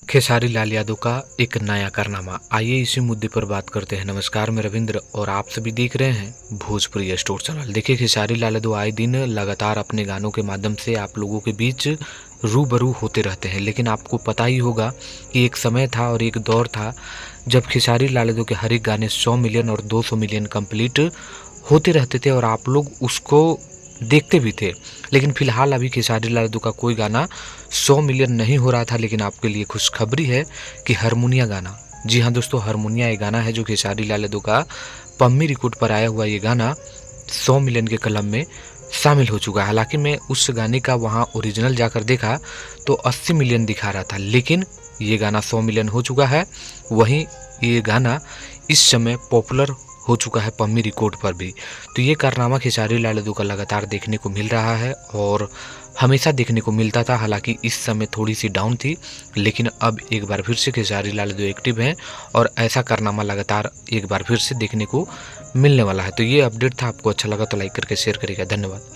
खेसारी लाल यादव का एक नया कारनामा, आइए इसी मुद्दे पर बात करते हैं। नमस्कार, मैं रविंद्र और आप सभी देख रहे हैं भोजपुरी स्टोर चैनल। देखिए, खेसारी लाल यादव आए दिन लगातार अपने गानों के माध्यम से आप लोगों के बीच रूबरू होते रहते हैं। लेकिन आपको पता ही होगा कि एक समय था और एक दौर था जब खेसारी लाल यादव के हर एक गाने 100 मिलियन और 200 मिलियन कंप्लीट होते रहते थे और आप लोग उसको देखते भी थे। लेकिन फिलहाल अभी खेसारी लाल यादव का कोई गाना 100 मिलियन नहीं हो रहा था। लेकिन आपके लिए खुशखबरी है कि हारमोनिया गाना, जी हाँ दोस्तों, हारमोनिया ये गाना है जो खेसारी लाल यादव का पम्मी रिकॉर्ड पर आया हुआ ये गाना 100 मिलियन के कलम में शामिल हो चुका है। हालांकि मैं उस गाने का वहाँ ओरिजिनल जाकर देखा तो 80 मिलियन दिखा रहा था, लेकिन ये गाना 100 मिलियन हो चुका है। वहीं ये गाना इस समय पॉपुलर हो चुका है पम्मी रिकॉर्ड पर भी। तो ये कारनामा खेसारी लाल यादव का लगातार देखने को मिल रहा है और हमेशा देखने को मिलता था। हालांकि इस समय थोड़ी सी डाउन थी, लेकिन अब एक बार फिर से खेसारी लाल यादव एक्टिव हैं और ऐसा कारनामा लगातार एक बार फिर से देखने को मिलने वाला है। तो ये अपडेट था, आपको अच्छा लगा तो लाइक करके शेयर करिएगा। धन्यवाद।